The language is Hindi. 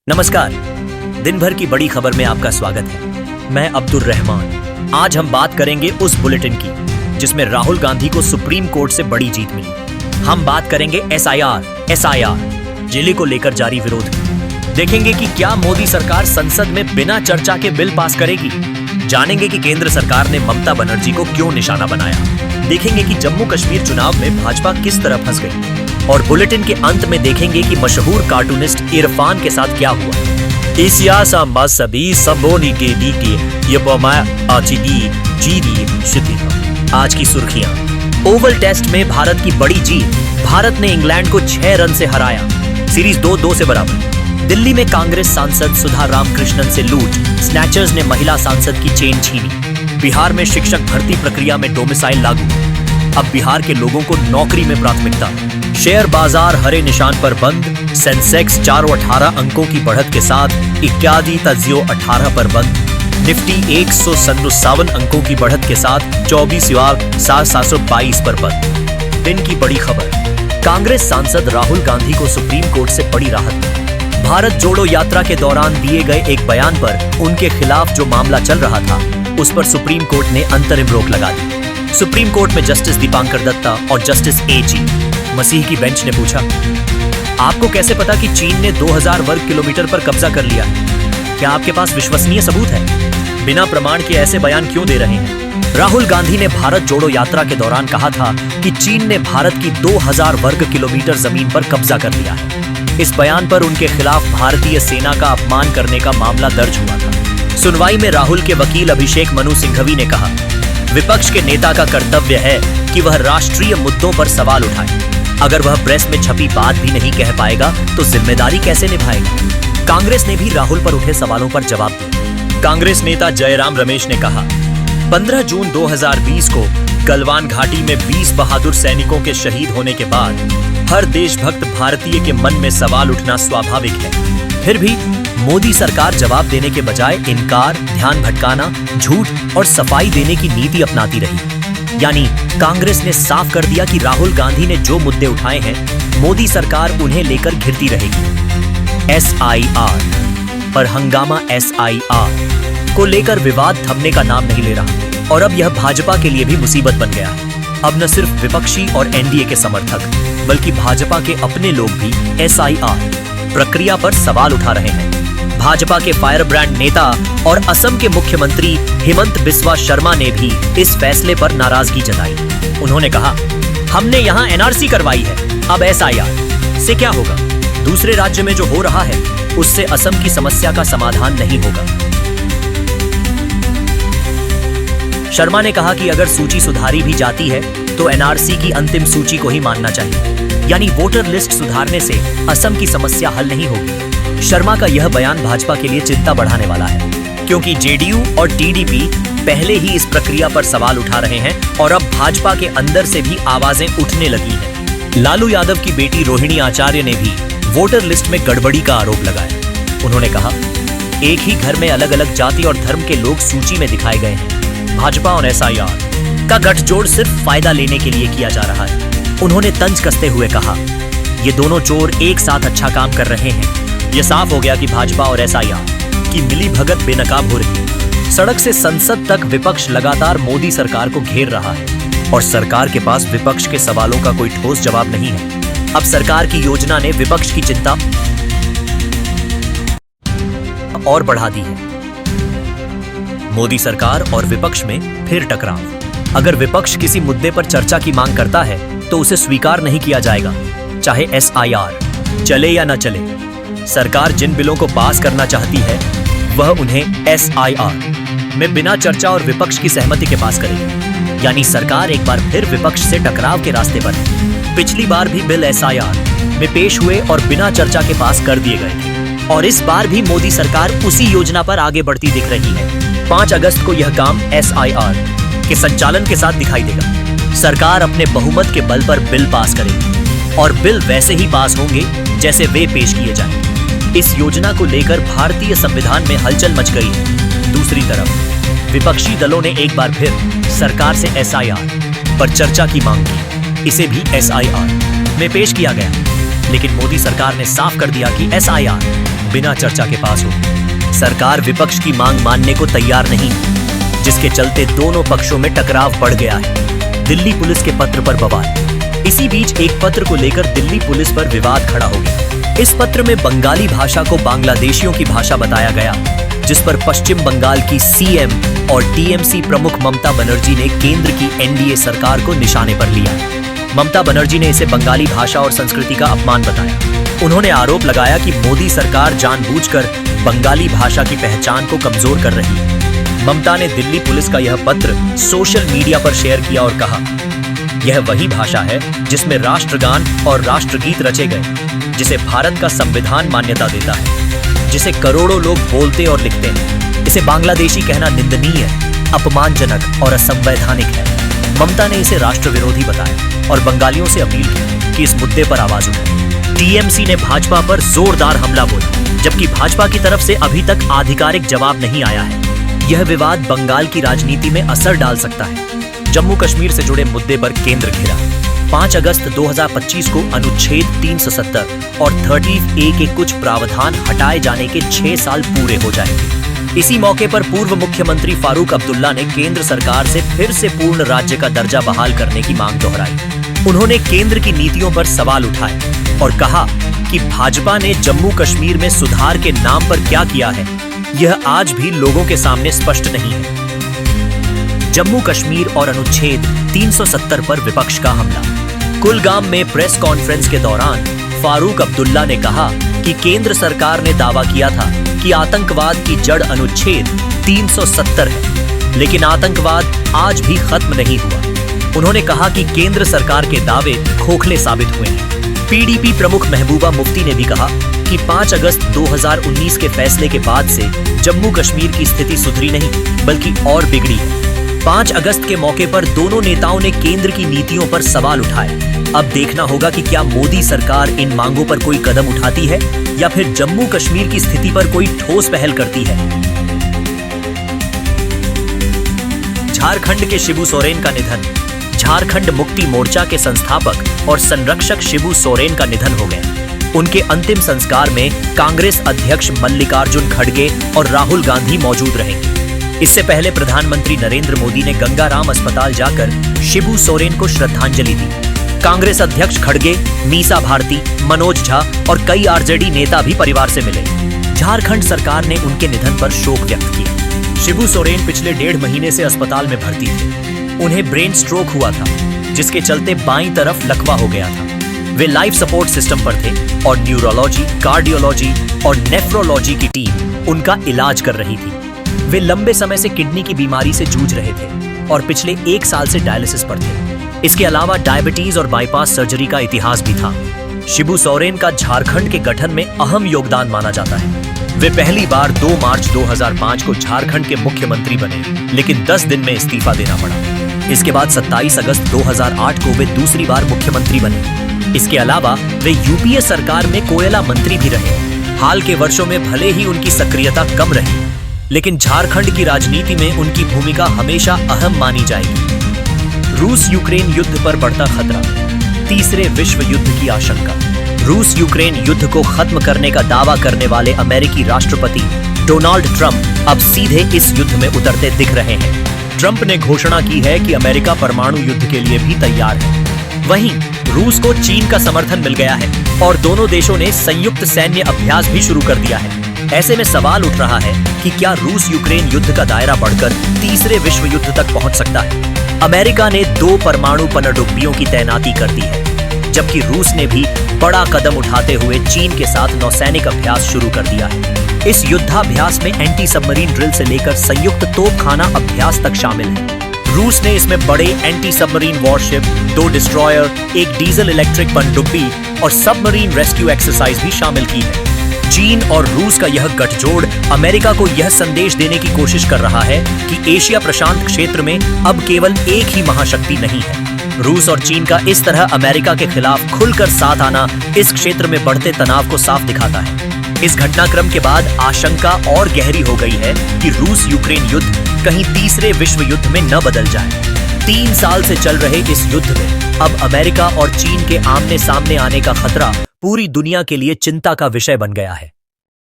नमस्कार। दिन भर की बड़ी खबर में आपका स्वागत है। मैं अब्दुल रहमान। आज हम बात करेंगे उस बुलेटिन की जिसमें राहुल गांधी को सुप्रीम कोर्ट से बड़ी जीत मिली। हम बात करेंगे एसआईआर जिले को लेकर जारी विरोध की। देखेंगे कि क्या मोदी सरकार संसद में बिना चर्चा के बिल पास करेगी। जानेंगे कि केंद्र सरकार ने ममता बनर्जी को क्यों निशाना बनाया। देखेंगे कि जम्मू कश्मीर चुनाव में भाजपा किस तरह फंस गई। और बुलेटिन के अंत में देखेंगे कि मशहूर कार्टूनिस्ट इरफान के साथ क्या हुआ। Isiasa masabi saboni के diki यपमा आचिदी जीदी शिथिल। आज की सुर्खियां। ओवल टेस्ट में भारत की बड़ी जीत। भारत ने इंग्लैंड को 6 रन से हराया। सीरीज 2-2 से बराबर। दिल्ली में कांग्रेस सांसद सुधा रामकृष्णन से लूट। स्नैचर्स ने महिला सांसद की चेन छीनी। बिहार में शिक्षक भर्ती प्रक्रिया में डोमिसाइल लागू। अब बिहार के लोगों को नौकरी में प्राथमिकता। शेयर बाजार हरे निशान पर बंद। सेंसेक्स 418 अंकों की बढ़त के साथ इत्यादि तजियो 18 पर बंद। निफ्टी 157 अंकों की बढ़त के साथ 24,722 पर बंद। दिन की बड़ी खबर। कांग्रेस सांसद राहुल गांधी को सुप्रीम कोर्ट से बड़ी राहत। भारत जोड़ो यात्रा के दौरान दिए गए एक बयान पर उनके खिलाफ जो मामला चल रहा था उस पर सुप्रीम कोर्ट ने अंतरिम रोक लगा दी। सुप्रीम कोर्ट में जस्टिस दीपांकर दत्ता और जस्टिस ए.जी. मसीह की बेंच ने पूछा, आपको कैसे पता कि चीन ने 2000 वर्ग किलोमीटर पर कब्जा कर लिया? क्या आपके पास विश्वसनीय सबूत है? बिना प्रमाण के ऐसे बयान क्यों दे रहे हैं? राहुल गांधी ने भारत जोड़ो यात्रा के दौरान कहा था कि चीन ने भारत की 2000 वर्ग किलोमीटर जमीन पर कब्जा कर लिया है। इस बयान पर उनके खिलाफ भारतीय सेना का अपमान करने का मामला दर्ज हुआ था। सुनवाई में राहुल के वकील अभिषेक मनु सिंघवी ने कहा, विपक्ष के नेता का कर्तव्य है कि वह राष्ट्रीय मुद्दों पर सवाल उठाए। अगर वह प्रेस में छपी बात भी नहीं कह पाएगा तो जिम्मेदारी कैसे निभाएगा? कांग्रेस ने भी राहुल पर उठे सवालों पर जवाब दिया। कांग्रेस नेता जयराम रमेश ने कहा, 15 जून 2020 को गलवान घाटी में 20 बहादुर सैनिकों के शहीद होने के बाद हर देशभक्त भारतीय के मन में सवाल उठना स्वाभाविक है। फिर भी मोदी सरकार जवाब देने के बजाय इनकार, ध्यान भटकाना, झूठ और सफाई देने की नीति अपनाती रही। यानी कांग्रेस ने साफ कर दिया कि राहुल गांधी ने जो मुद्दे उठाए हैं मोदी सरकार उन्हें लेकर घिरती रहेगी। एसआईआर पर हंगामा। एसआईआर को लेकर विवाद थमने का नाम नहीं ले रहा और अब यह भाजपा के लिए भी मुसीबत बन गया। अब न सिर्फ विपक्षी और एनडीए के समर्थक बल्कि भाजपा के अपने लोग भी एसआईआर प्रक्रिया पर सवाल उठा रहे हैं। भाजपा के फायर ब्रांड नेता और असम के मुख्यमंत्री हिमंत बिस्वा शर्मा ने भी इस फैसले पर नाराजगी जताई। उन्होंने कहा, हमने यहाँ एनआरसी करवाई है, अब एसआईआर से क्या होगा? दूसरे राज्य में जो हो रहा है उससे असम की समस्या का समाधान नहीं होगा। शर्मा ने कहा कि अगर सूची सुधारी भी जाती है तो एनआरसी की अंतिम सूची को ही मानना चाहिए। यानी वोटर लिस्ट सुधारने से असम की समस्या हल नहीं होगी। शर्मा का यह बयान भाजपा के लिए चिंता बढ़ाने वाला है क्योंकि जेडीयू और टीडीपी पहले ही इस प्रक्रिया पर सवाल उठा रहे हैं और अब भाजपा के अंदर से भी आवाजें उठने लगी हैं। लालू यादव की बेटी रोहिणी आचार्य ने भी वोटर लिस्ट में गड़बड़ी का आरोप लगाया। उन्होंने कहा, एक ही घर में अलग अलग जाति और धर्म के लोग सूची में दिखाए गए हैं। भाजपा और एसआईआर का गठजोड़ सिर्फ फायदा लेने के लिए किया जा रहा है। उन्होंने तंज कसते हुए कहा, ये दोनों चोर एक साथ अच्छा काम कर रहे हैं। यह साफ हो गया कि भाजपा और एसआईआर की मिलीभगत बेनकाब हो रही है। सड़क से संसद तक विपक्ष लगातार मोदी सरकार को घेर रहा है और सरकार के पास विपक्ष के सवालों का कोई ठोस जवाब नहीं है। अब सरकार की योजना ने विपक्ष की चिंता और बढ़ा दी है। मोदी सरकार और विपक्ष में फिर टकराव। अगर विपक्ष किसी मुद्दे पर चर्चा की मांग करता है तो उसे स्वीकार नहीं किया जाएगा, चाहे एसआईआर चले या न चले। सरकार जिन बिलों को पास करना चाहती है वह उन्हें एसआईआर में बिना चर्चा और विपक्ष की सहमति के पास करेगी। यानी सरकार एक बार फिर विपक्ष से टकराव के रास्ते पर है। पिछली बार भी बिल एसआईआर में पेश हुए और बिना चर्चा के पास कर दिए गए थे और इस बार भी मोदी सरकार उसी योजना पर आगे बढ़ती दिख रही है। 5 अगस्त को यह काम एसआईआर के संचालन के साथ दिखाई देगा। सरकार अपने बहुमत के बल पर बिल पास करेगी और बिल वैसे ही पास होंगे जैसे वे पेश किए जाएं। इस योजना को लेकर भारतीय संविधान में हलचल मच गई है। दूसरी तरफ विपक्षी दलों ने एक बार फिर सरकार से एसआईआर पर चर्चा की मांग की। इसे भी एसआईआर में पेश किया गया, लेकिन मोदी सरकार ने साफ कर दिया कि एसआईआर बिना चर्चा के पास हो। सरकार विपक्ष की मांग मानने को तैयार नहीं, जिसके चलते दोनों पक्षों में टकराव बढ़ गया है। दिल्ली पुलिस के पत्र पर बवाल। इसी बीच एक पत्र को लेकर दिल्ली पुलिस पर विवाद खड़ा हो गया। इस पत्र में बंगाली भाषा को बांग्लादेशियों की भाषा बताया गया, जिस पर पश्चिम बंगाल की सीएम और टीएमसी प्रमुख ममता बनर्जी ने केंद्र की एनडीए सरकार को निशाने पर लिया। ममता बनर्जी ने इसे बंगाली भाषा और संस्कृति का अपमान बताया। उन्होंने आरोप लगाया कि मोदी सरकार जानबूझकर बंगाली भाषा की पहचान को कमजोर कर रही है। ममता ने दिल्ली पुलिस का यह पत्र सोशल मीडिया पर शेयर किया और कहा, यह वही भाषा है जिसमें राष्ट्रगान और राष्ट्रगीत रचे गए, जिसे भारत का संविधान मान्यता देता है, जिसे करोड़ों लोग बोलते और लिखते हैं। इसे बांग्लादेशी कहना निंदनीय, अपमानजनक और असंवैधानिक है। ममता ने इसे राष्ट्र विरोधी बताया और बंगालियों से अपील की कि इस मुद्दे पर आवाज उठाएं। टीएमसी ने भाजपा पर जोरदार हमला बोला, जबकि भाजपा की तरफ से अभी तक आधिकारिक जवाब नहीं आया है। यह विवाद बंगाल की राजनीति में असर डाल सकता है। जम्मू कश्मीर से जुड़े मुद्दे पर केंद्र घेरा। 5 अगस्त 2025 को अनुच्छेद 370 और 30A के कुछ प्रावधान हटाए जाने के 6 साल पूरे हो जाएंगे। इसी मौके पर पूर्व मुख्यमंत्री फारूक अब्दुल्ला ने केंद्र सरकार से फिर से पूर्ण राज्य का दर्जा बहाल करने की मांग दोहराई। उन्होंने केंद्र की नीतियों पर सवाल उठाए और कहा कि भाजपा ने जम्मू कश्मीर में सुधार के नाम पर क्या किया है, यह आज भी लोगों के सामने स्पष्ट नहीं है। जम्मू कश्मीर और अनुच्छेद 370 पर विपक्ष का हमला। कुलगाम में प्रेस कॉन्फ्रेंस के दौरान फारूक अब्दुल्ला ने कहा कि केंद्र सरकार ने दावा किया था कि आतंकवाद की जड़ अनुच्छेद 370 है, लेकिन आतंकवाद आज भी खत्म नहीं हुआ। उन्होंने कहा कि केंद्र सरकार के दावे खोखले साबित हुए हैं। पीडीपी प्रमुख महबूबा मुफ्ती ने भी कहा कि 5 अगस्त 2019 के फैसले के बाद से जम्मू कश्मीर की स्थिति सुधरी नहीं, बल्कि और बिगड़ी है। 5 अगस्त के मौके पर दोनों नेताओं ने केंद्र की नीतियों पर सवाल उठाए। अब देखना होगा कि क्या मोदी सरकार इन मांगों पर कोई कदम उठाती है या फिर जम्मू कश्मीर की स्थिति पर कोई ठोस पहल करती है। झारखंड के शिबू सोरेन का निधन। झारखंड मुक्ति मोर्चा के संस्थापक और संरक्षक शिबू सोरेन का निधन हो गया। उनके अंतिम संस्कार में कांग्रेस अध्यक्ष मल्लिकार्जुन खड़गे और राहुल गांधी मौजूद रहेंगे। इससे पहले प्रधानमंत्री नरेंद्र मोदी ने गंगाराम अस्पताल जाकर शिबू सोरेन को श्रद्धांजलि दी। कांग्रेस अध्यक्ष खड़गे, मीसा भारती, मनोज झा और कई आरजेडी नेता भी परिवार से मिले। झारखंड सरकार ने उनके निधन पर शोक व्यक्त किया। शिबू सोरेन पिछले 1.5 महीने से अस्पताल में भर्ती थे। उन्हें ब्रेन स्ट्रोक हुआ था, जिसके चलते बाईं तरफ लकवा हो गया था। वे लाइफ सपोर्ट सिस्टम पर थे और न्यूरोलॉजी, कार्डियोलॉजी और नेफ्रोलॉजी की टीम उनका इलाज कर रही थी। वे लंबे समय से किडनी की बीमारी से जूझ रहे थे और पिछले 1 साल से डायलिसिस पर थे। इसके अलावा डायबिटीज और बाईपास सर्जरी का इतिहास भी था। शिबू सोरेन का झारखंड के गठन में अहम योगदान माना जाता है। वे पहली बार 2 मार्च 2005 को झारखंड के मुख्यमंत्री बने, लेकिन 10 दिन में इस्तीफा देना पड़ा। इसके बाद 27 अगस्त 2008 को वे दूसरी बार मुख्यमंत्री बने। इसके अलावा वे यूपीए सरकार में कोयला मंत्री भी रहे। हाल के वर्षों में भले ही उनकी सक्रियता कम रही, लेकिन झारखंड की राजनीति में उनकी भूमिका हमेशा अहम मानी जाएगी। रूस यूक्रेन युद्ध पर बढ़ता खतरा। तीसरे विश्व युद्ध की आशंका। रूस यूक्रेन युद्ध को खत्म करने का दावा करने वाले अमेरिकी राष्ट्रपति डोनाल्ड ट्रंप अब सीधे इस युद्ध में उतरते दिख रहे हैं। ट्रंप ने घोषणा की है कि अमेरिका परमाणु युद्ध के लिए भी तैयार है। वहीं रूस को चीन का समर्थन मिल गया है और दोनों देशों ने संयुक्त सैन्य अभ्यास भी शुरू कर दिया है। ऐसे में सवाल उठ रहा है कि क्या रूस यूक्रेन युद्ध का दायरा बढ़कर तीसरे विश्व युद्ध तक पहुंच सकता है। अमेरिका ने 2 परमाणु पनडुब्बियों की तैनाती कर दी है, जबकि रूस ने भी बड़ा कदम उठाते हुए चीन के साथ नौसैनिक अभ्यास शुरू कर दिया है। इस युद्धाभ्यास में एंटी सबमरीन ड्रिल से लेकर संयुक्त तोपखाना अभ्यास तक शामिल है। रूस ने इसमें बड़े anti submarine worship, 2 destroyer, 1 diesel electric पनडुब्बी और सबमरीन रेस्क्यू एक्सरसाइज भी शामिल की है। चीन और रूस का यह गठजोड़ अमेरिका को यह संदेश देने की कोशिश कर रहा है कि एशिया प्रशांत क्षेत्र में अब केवल एक ही महाशक्ति नहीं है। रूस और चीन का इस तरह अमेरिका के खिलाफ खुलकर साथ आना इस क्षेत्र में बढ़ते तनाव को साफ दिखाता है। इस घटनाक्रम के बाद आशंका और गहरी हो गई है कि रूस यूक्रेन युद्ध कहीं तीसरे विश्व युद्ध में न बदल जाए। 3 साल से चल रहे इस युद्ध में अब अमेरिका और चीन के आमने सामने आने का खतरा पूरी दुनिया के लिए चिंता का विषय बन गया है।